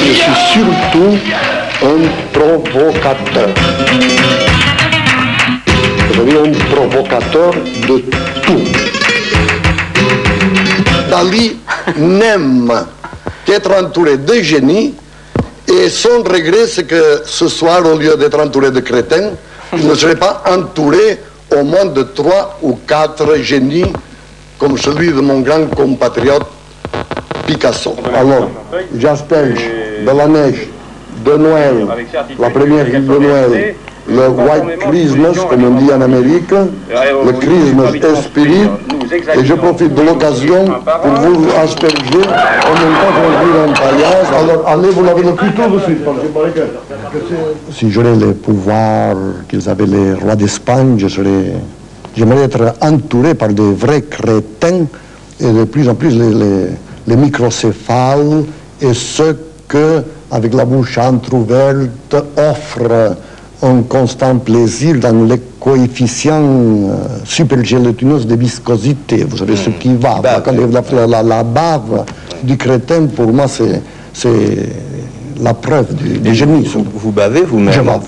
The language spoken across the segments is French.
Je suis surtout un provocateur. C'est-à-dire un provocateur de tout. Dali n'aime qu'être entouré de génies et son regret c'est que ce soir, au lieu d'être entouré de crétins, il ne serait pas entouré au moins de 3 ou 4 génies comme celui de mon grand compatriote Picasso. Alors, Jaspers, de la neige, de Noël, la première ville de Noël, le White Christmas, comme on dit en Amérique, le Christmas Spirit, et je profite de l'occasion pour vous asperger en même temps qu'on dit un paillasse. Alors, allez, vous l'avez le plus tôt de suite, parce que paraît que si j'aurais les pouvoirs qu'ils avaient les rois d'Espagne, j'aimerais être entouré par des vrais crétins, et de plus en plus les microcéphales et ceux que, avec la bouche entrouverte, offrent un constant plaisir dans les coefficients supergélatineux de viscosité. Vous savez ce qui va. La bave du crétin, pour moi, c'est la preuve du génie. Vous bavez vous-même? Je bave.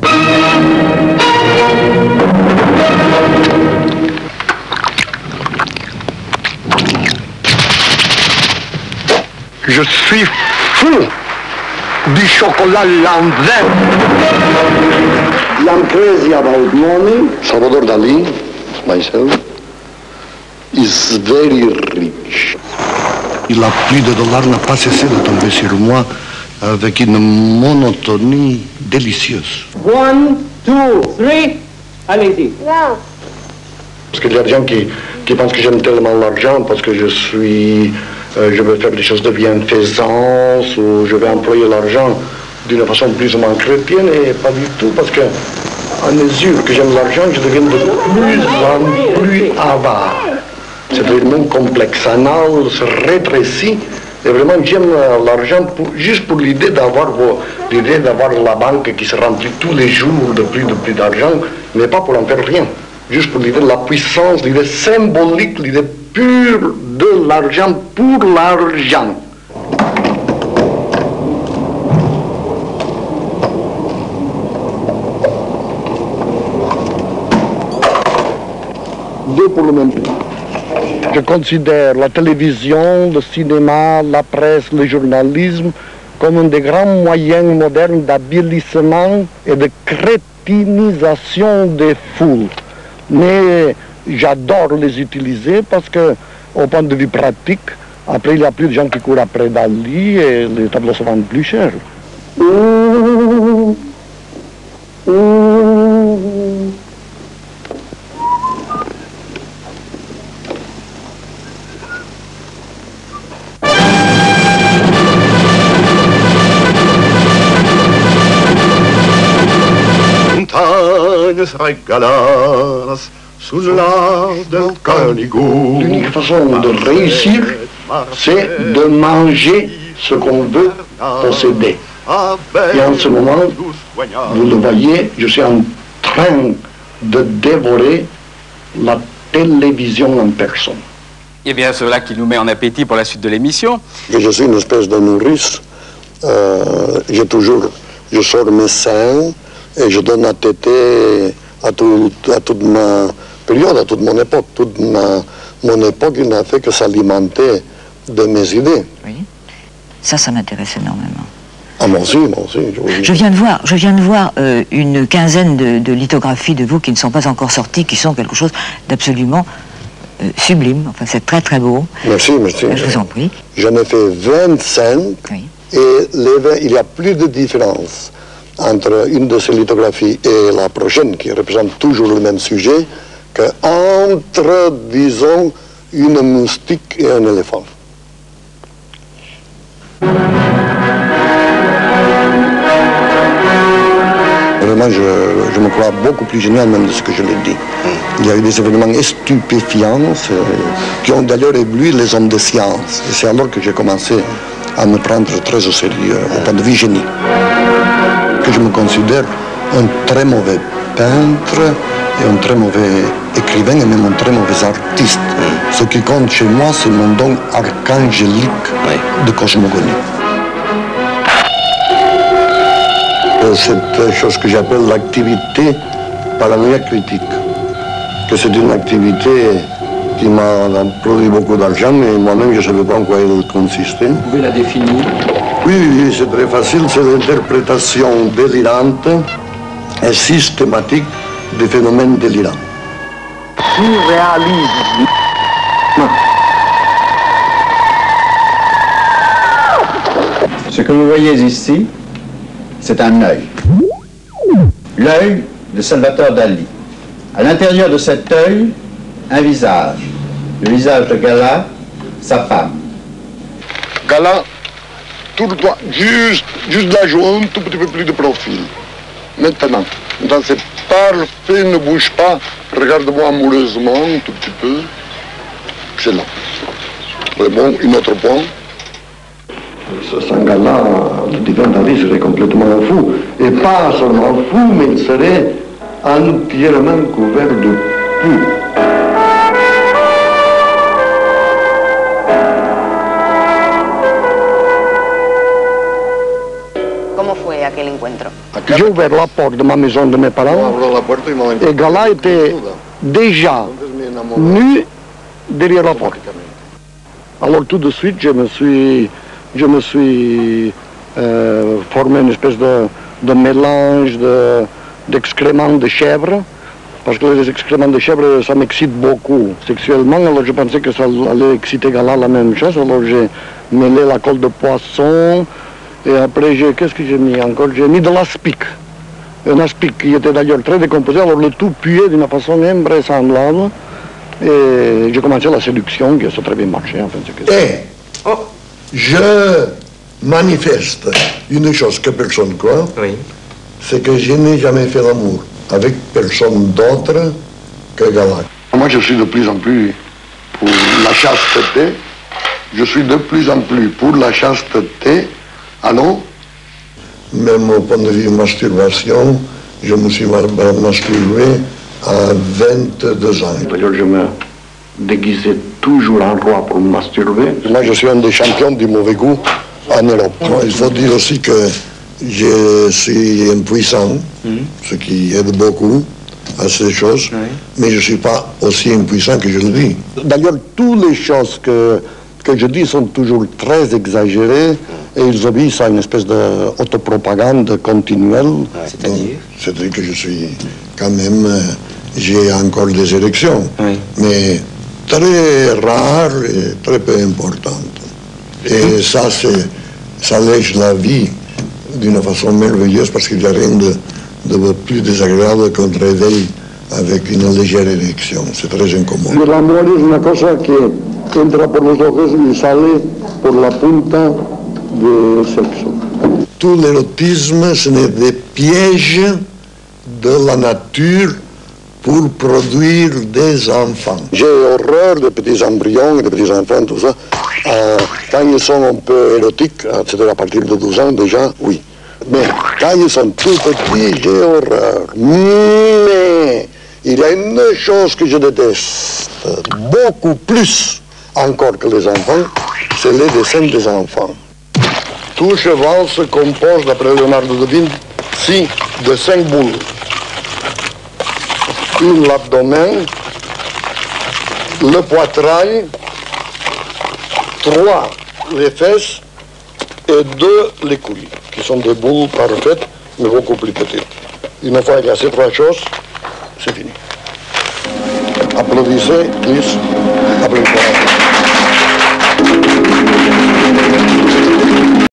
Je suis fou du chocolat Lanvin. I'm crazy about money. Salvador Dali, myself, is very rich. La pluie de dollars n'a pas cessé de tomber sur moi avec une monotonie délicieuse. 1, 2, 3, allez-y. Non. Parce qu'il y a des gens qui pensent que j'aime tellement l'argent parce que je veux faire des choses de bienfaisance ou je vais employer l'argent d'une façon plus ou moins chrétienne, et pas du tout, parce que à mesure que j'aime l'argent, je deviens de plus en plus avare. C'est-à-dire mon complexe anal se rétrécit, et vraiment j'aime l'argent juste pour l'idée d'avoir la banque qui se remplit tous les jours de plus d'argent, mais pas pour en faire rien. Juste pour l'idée de la puissance, l'idée symbolique, l'idée pure de l'argent pour l'argent. Deux pour le même prix. Je considère la télévision, le cinéma, la presse, le journalisme comme un des grands moyens modernes d'habillissement et de crétinisation des foules. Mais j'adore les utiliser parce que, au point de vue pratique, après il n'y a plus de gens qui courent après Dali et les tableaux se vendent plus cher. Montagnes régaladas sous l'art del Canigou. L'unique façon de réussir, c'est de manger ce qu'on veut posséder. Et en ce moment, vous le voyez, je suis en train de dévorer la télévision en personne. Eh bien, c'est là qui nous met en appétit pour la suite de l'émission. Et je suis une espèce de nourrice. Je sors mes seins et je donne à téter à toute ma période, à toute mon époque. Toute mon époque, il n'a fait que s'alimenter de mes idées. Oui, ça m'intéresse énormément. Ah, moi aussi. Je viens de voir une quinzaine de lithographies de vous qui ne sont pas encore sorties, qui sont quelque chose d'absolument sublime. Enfin, c'est très très beau. Merci. Je vous en prie. J'en ai fait 25, oui. Et il y a plus de différence entre une de ces lithographies et la prochaine, qui représente toujours le même sujet, qu'entre, disons, une moustique et un éléphant. Vraiment, je me crois beaucoup plus génial même de ce que je l'ai dit. Il y a eu des événements stupéfiants qui ont d'ailleurs ébloui les hommes de science. Et c'est alors que j'ai commencé à me prendre très au sérieux, au point de vue génie. Que je me considère un très mauvais peintre, et un très mauvais écrivain et même un très mauvais artiste. Ce qui compte chez moi, c'est mon don archangélique de cosmogonie. Cette chose que j'appelle l'activité paranoïa critique, que c'est une activité qui m'a produit beaucoup d'argent, mais moi-même je ne savais pas en quoi elle consistait. Vous pouvez la définir? Oui, c'est très facile, c'est l'interprétation délirante et systématique des phénomènes délirants. Surréalisme. Ce que vous voyez ici, c'est un œil. L'œil de Salvatore Dali. À l'intérieur de cet œil, un visage. Le visage de Gala, sa femme. Gala, tout le doigt, juste la joue, un tout petit peu plus de profil. Maintenant, c'est parfait, ne bouge pas, regarde-moi amoureusement un tout petit peu. Excellent. C'est bon, un autre point. Sans Gala, le divin Dali serait complètement fou. Et pas seulement fou, mais il serait entièrement couvert de poux. ¿Cómo fue aquel encuentro? J'ai ouvert la porte de ma maison de mes parents et Gala était déjà nu derrière la porte. Alors tout de suite, je me suis formé une espèce de mélange d'excréments de chèvre, parce que les excréments de chèvre, ça m'excite beaucoup sexuellement, alors je pensais que ça allait exciter Gala la même chose, alors j'ai mêlé la colle de poisson, et après, qu'est-ce que j'ai mis encore? J'ai mis de l'aspic. Un aspic qui était d'ailleurs très décomposé, alors le tout puait d'une façon invraisemblable. Et j'ai commencé la séduction, qui a très bien marché. Enfin, je manifeste une chose que personne croit, c'est que je n'ai jamais fait l'amour avec personne d'autre que Gala. Moi, je suis de plus en plus pour la chasteté. Je suis de plus en plus pour la chasteté. Ah non? Même au point de vue masturbation, je me suis masturbé à 22 ans. D'ailleurs, je me déguisais toujours en roi pour me masturber. Moi, je suis un des champions du mauvais goût en Europe. Il faut dire aussi que je suis impuissant, ce qui aide beaucoup à ces choses, mais je ne suis pas aussi impuissant que je le dis. D'ailleurs, toutes les choses que je dis sont toujours très exagérées et ils obéissent à une espèce d'autopropagande continuelle. C'est-à-dire? C'est-à-dire que je suis quand même, j'ai encore des élections, mais très rares et très peu importantes. Et ça allège la vie d'une façon merveilleuse parce qu'il n'y a rien de plus désagréable qu'un réveil avec une légère érection. C'est très incommode. L'amour est une chose qui entra por los ojos y sale por la punta del sexo. Tout l'érotisme, ce n'est des pièges de la nature pour produire des enfants. J'ai horreur des petits embryons et des petits enfants, tout ça. Quand ils sont un peu érotiques, c'est-à-dire à partir de 12 ans déjà, oui. Mais quand ils sont tout petits, j'ai horreur. Mais il y a une chose que je déteste beaucoup plus encore que les enfants, c'est les dessins des enfants. Tout cheval se compose, d'après Leonardo da Vinci, de 5 boules. Une l'abdomen, le poitrail, 3 les fesses et 2 les couilles, qui sont des boules parfaites, mais beaucoup plus petites. Une fois qu'il y a ces 3 choses, c'est fini. Applaudissez, please.